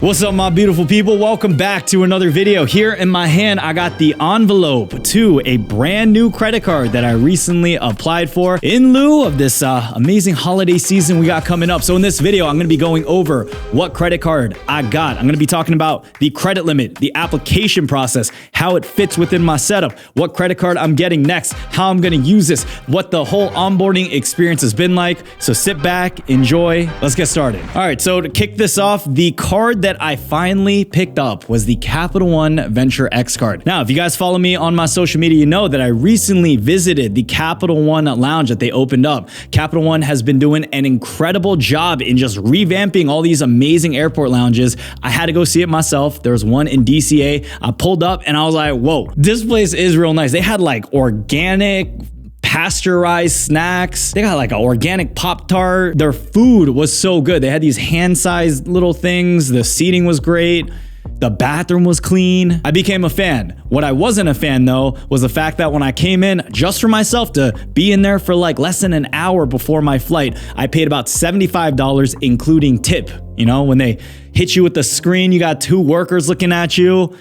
What's up, my beautiful people? Welcome back to another video. Here in my hand, I got the envelope to a brand new credit card that I recently applied for in lieu of this amazing holiday season we got coming up. So in this video, I'm going to be going over what credit card I got. I'm going to be talking about the credit limit, the application process, how it fits within my setup, what credit card I'm getting next, how I'm going to use this, what the whole onboarding experience has been like. So sit back, enjoy. Let's get started. All right, so to kick this off, the card that I finally picked up was the Capital One Venture X card. Now, if you guys follow me on my social media, you know that I recently visited the Capital One lounge that they opened up. Capital One has been doing an incredible job in just revamping all these amazing airport lounges. I had to go see it myself. There was one in DCA. I pulled up and I was like, whoa, this place is real nice. They had like organic pasteurized snacks. They got like an organic Pop-Tart. Their food was so good. They had these hand-sized little things. The seating was great. The bathroom was clean. I became a fan. What I wasn't a fan though was the fact that when I came in just for myself to be in there for like less than an hour before my flight, I paid about $75 including tip. You know, when they hit you with the screen, you got two workers looking at you.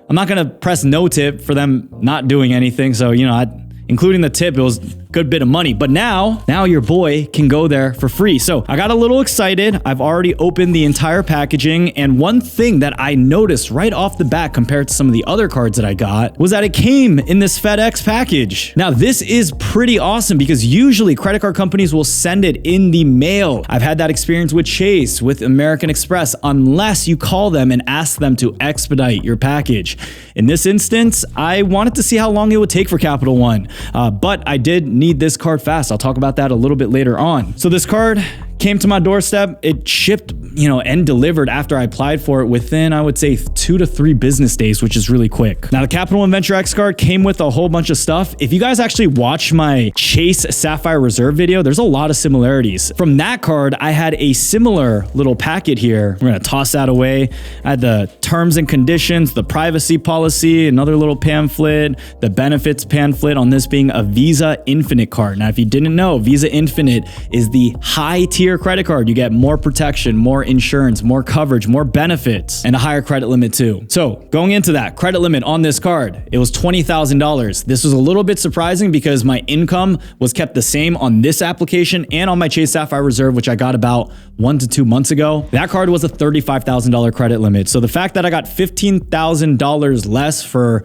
I'm not gonna press no tip for them not doing anything. So, you know, including the tip, it was a good bit of money. But now your boy can go there for free. So I got a little excited. I've already opened the entire packaging. And one thing that I noticed right off the bat compared to some of the other cards that I got was that it came in this FedEx package. Now, this is pretty awesome because usually credit card companies will send it in the mail. I've had that experience with Chase, with American Express, unless you call them and ask them to expedite your package. In this instance, I wanted to see how long it would take for Capital One. But I did need this card fast. I'll talk about that a little bit later on. So this card came to my doorstep. It shipped, and delivered after I applied for it within, I would say, 2 to 3 business days, which is really quick. Now, the Capital One Venture X card came with a whole bunch of stuff. If you guys actually watch my Chase Sapphire Reserve video, there's a lot of similarities. From that card, I had a similar little packet here. We're gonna toss that away. I had the terms and conditions, the privacy policy, another little pamphlet, the benefits pamphlet on this being a Visa Infinite card. Now, if you didn't know, Visa Infinite is the high tier credit card. You get more protection, more insurance, more coverage, more benefits, and a higher credit limit too. So going into that credit limit on this card, it was $20,000. This was a little bit surprising because my income was kept the same on this application and on my Chase Sapphire Reserve, which I got about 1 to 2 months ago. That card was a $35,000 credit limit. So the fact that I got $15,000 less for,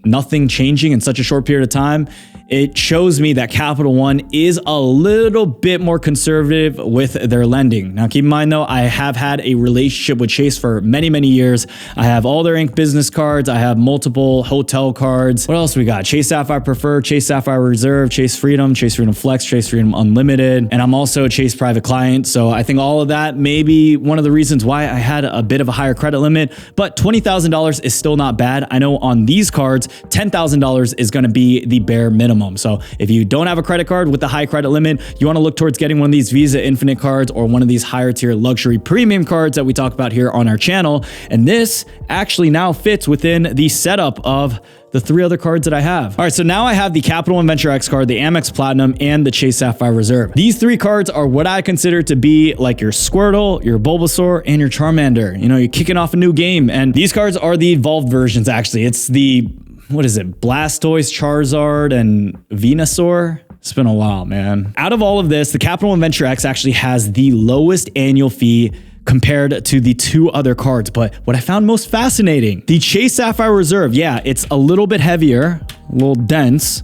nothing changing in such a short period of time, it shows me that Capital One is a little bit more conservative with their lending. Now, keep in mind though, I have had a relationship with Chase for many, many years. I have all their Inc. business cards. I have multiple hotel cards. What else we got? Chase Sapphire Preferred, Chase Sapphire Reserve, Chase Freedom Flex, Chase Freedom Unlimited. And I'm also a Chase private client. So I think all of that may be one of the reasons why I had a bit of a higher credit limit, but $20,000 is still not bad. I know on these cards, $10,000 is going to be the bare minimum. So if you don't have a credit card with a high credit limit, you want to look towards getting one of these Visa Infinite cards or one of these higher tier luxury premium cards that we talk about here on our channel. And this actually now fits within the setup of the 3 other cards that I have. All right, so now I have the Capital One Venture X card, the Amex Platinum, and the Chase Sapphire Reserve. These 3 cards are what I consider to be like your Squirtle, your Bulbasaur, and your Charmander. You're kicking off a new game. And these cards are the evolved versions, actually. It's the Blastoise, Charizard, and Venusaur. It's been a while, man. Out of all of this, the Capital One Venture X actually has the lowest annual fee compared to the 2 other cards. But what I found most fascinating, the Chase Sapphire Reserve, yeah, it's a little bit heavier, a little dense,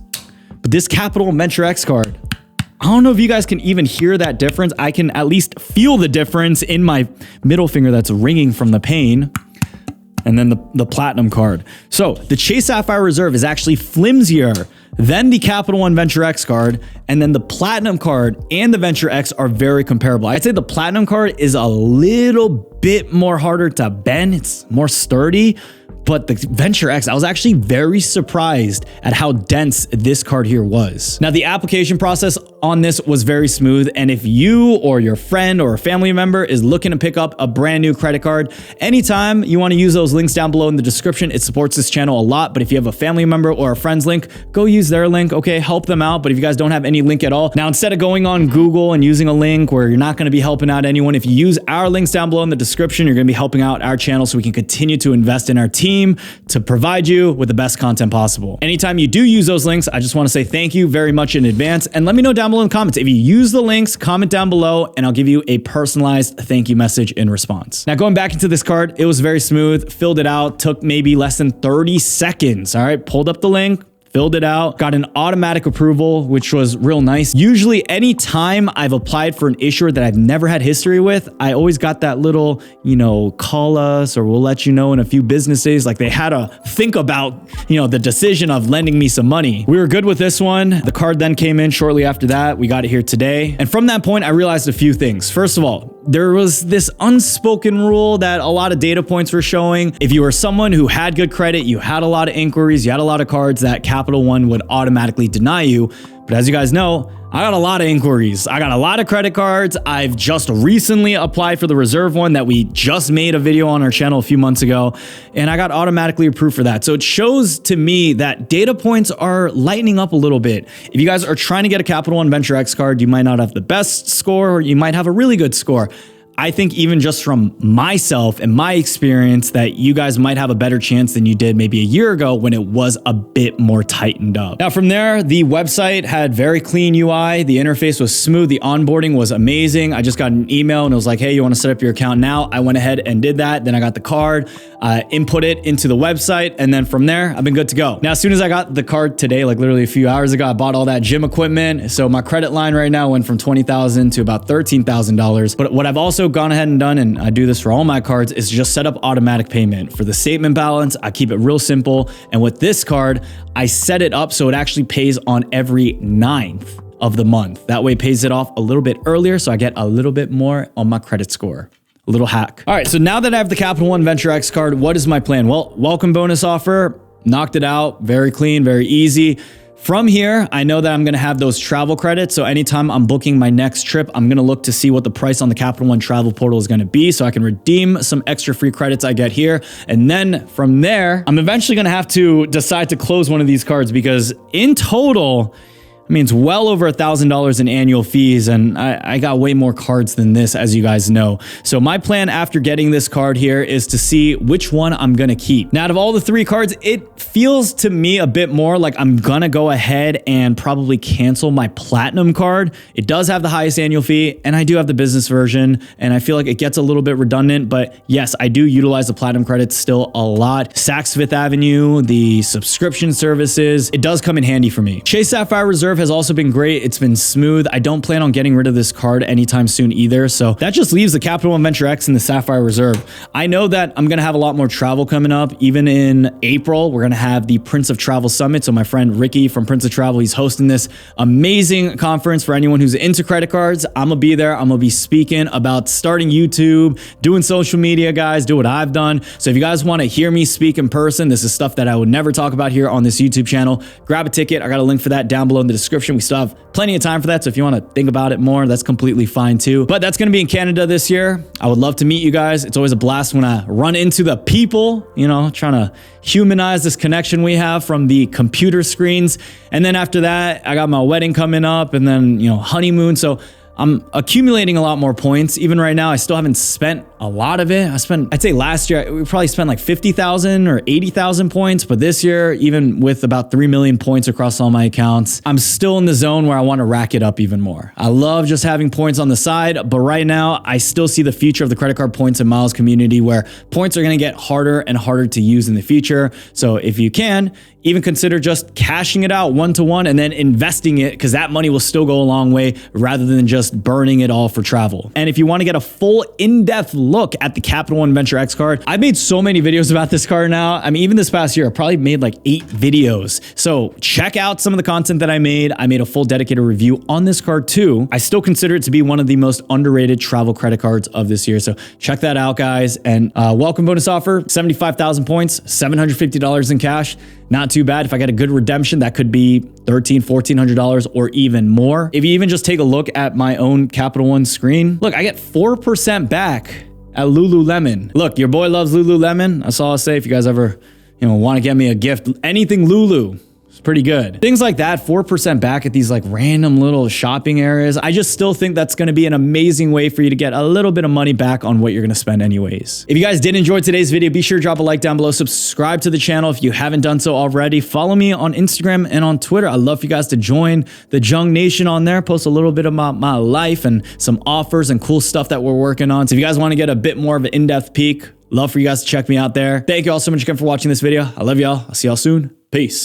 but this Capital One Venture X card, I don't know if you guys can even hear that difference. I can at least feel the difference in my middle finger that's ringing from the pain. And then the Platinum card. So the Chase Sapphire Reserve is actually flimsier than the Capital One Venture X card. And then the Platinum card and the Venture X are very comparable. I'd say the Platinum card is a little bit more harder to bend. It's more sturdy, but the Venture X, I was actually very surprised at how dense this card here was. Now, the application process on this was very smooth, and if you or your friend or a family member is looking to pick up a brand new credit card, anytime you want to use those links down below in the description, it supports this channel a lot. But if you have a family member or a friend's link, go use their link, okay? Help them out. But if you guys don't have any link at all, now instead of going on Google and using a link where you're not going to be helping out anyone, if you use our links down below in the description, you're going to be helping out our channel so we can continue to invest in our team to provide you with the best content possible. Anytime you do use those links, I just want to say thank you very much in advance, and let me know down below in the comments. If you use the links, comment down below and I'll give you a personalized thank you message in response. Now, going back into this card, it was very smooth, filled it out, took maybe less than 30 seconds. All right, pulled up the link, filled it out, got an automatic approval, which was real nice. Usually any time I've applied for an issuer that I've never had history with, I always got that little, call us or we'll let you know in a few business days. Like they had to think about, the decision of lending me some money. We were good with this one. The card then came in shortly after that. We got it here today. And from that point, I realized a few things. First of all, there was this unspoken rule that a lot of data points were showing. If you were someone who had good credit, you had a lot of inquiries, you had a lot of cards, that Capital One would automatically deny you. But as you guys know, I got a lot of inquiries. I got a lot of credit cards. I've just recently applied for the reserve one that we just made a video on our channel a few months ago, and I got automatically approved for that. So it shows to me that data points are lightening up a little bit. If you guys are trying to get a Capital One Venture X card, you might not have the best score, or you might have a really good score. I think even just from myself and my experience that you guys might have a better chance than you did maybe a year ago when it was a bit more tightened up. Now from there, the website had very clean UI. The interface was smooth. The onboarding was amazing. I just got an email and it was like, hey, you want to set up your account now? I went ahead and did that. Then I got the card, input it into the website. And then from there, I've been good to go. Now, as soon as I got the card today, like literally a few hours ago, I bought all that gym equipment. So my credit line right now went from $20,000 to about $13,000. But what I've also gone ahead and done, and I do this for all my cards, is just set up automatic payment. For the statement balance, I keep it real simple. And with this card, I set it up so it actually pays on every 9th of the month. That way it pays it off a little bit earlier, so I get a little bit more on my credit score. A little hack. All right, so now that I have the Capital One Venture X card, what is my plan? Well, welcome bonus offer, knocked it out, very clean, very easy. From here, I know that I'm going to have those travel credits. So anytime I'm booking my next trip, I'm going to look to see what the price on the Capital One travel portal is going to be so I can redeem some extra free credits I get here. And then from there, I'm eventually going to have to decide to close one of these cards because in total, I mean, it's well over $1,000 in annual fees, and I got way more cards than this, as you guys know. So my plan after getting this card here is to see which one I'm gonna keep. Now, out of all the 3 cards, it feels to me a bit more like I'm gonna go ahead and probably cancel my Platinum card. It does have the highest annual fee, and I do have the business version, and I feel like it gets a little bit redundant, but yes, I do utilize the Platinum credits still a lot. Saks Fifth Avenue, the subscription services, it does come in handy for me. Chase Sapphire Reserve has also been great. It's been smooth. I don't plan on getting rid of this card anytime soon either. So that just leaves the Capital One Venture X and the Sapphire Reserve. I know that I'm going to have a lot more travel coming up. Even in April, we're going to have the Prince of Travel Summit. So my friend Ricky from Prince of Travel, he's hosting this amazing conference for anyone who's into credit cards. I'm going to be there. I'm going to be speaking about starting YouTube, doing social media, guys, do what I've done. So if you guys want to hear me speak in person, this is stuff that I would never talk about here on this YouTube channel. Grab a ticket. I got a link for that down below in the description. We still have plenty of time for that. So if you want to think about it more, that's completely fine too. But that's going to be in Canada this year. I would love to meet you guys. It's always a blast when I run into the people, trying to humanize this connection we have from the computer screens. And then after that, I got my wedding coming up and then, honeymoon. So I'm accumulating a lot more points. Even right now, I still haven't spent a lot of it. I'd say last year, we probably spent like 50,000 or 80,000 points. But this year, even with about 3 million points across all my accounts, I'm still in the zone where I want to rack it up even more. I love just having points on the side. But right now, I still see the future of the credit card points and miles community where points are going to get harder and harder to use in the future. So if you can, even consider just cashing it out one-to-one and then investing it, because that money will still go a long way rather than just burning it all for travel. And if you want to get a full in-depth look at the Capital One Venture X card. I've made so many videos about this card now. I mean, even this past year, I probably made like 8 videos. So check out some of the content that I made. I made a full dedicated review on this card too. I still consider it to be one of the most underrated travel credit cards of this year. So check that out, guys. And welcome bonus offer, 75,000 points, $750 in cash. Not too bad. If I get a good redemption, that could be $1,300, $1,400 or even more. If you even just take a look at my own Capital One screen, look, I get 4% back at Lululemon. Look, your boy loves Lululemon. That's all I'll say. If you guys ever, want to get me a gift, anything Lulu, it's pretty good. Things like that, 4% back at these like random little shopping areas. I just still think that's going to be an amazing way for you to get a little bit of money back on what you're going to spend anyways. If you guys did enjoy today's video, be sure to drop a like down below, subscribe to the channel if you haven't done so already. Follow me on Instagram and on Twitter. I'd love for you guys to join the Jung Nation on there, post a little bit about my life and some offers and cool stuff that we're working on. So if you guys want to get a bit more of an in-depth peek, love for you guys to check me out there. Thank you all so much again for watching this video. I love y'all. I'll see y'all soon. Peace.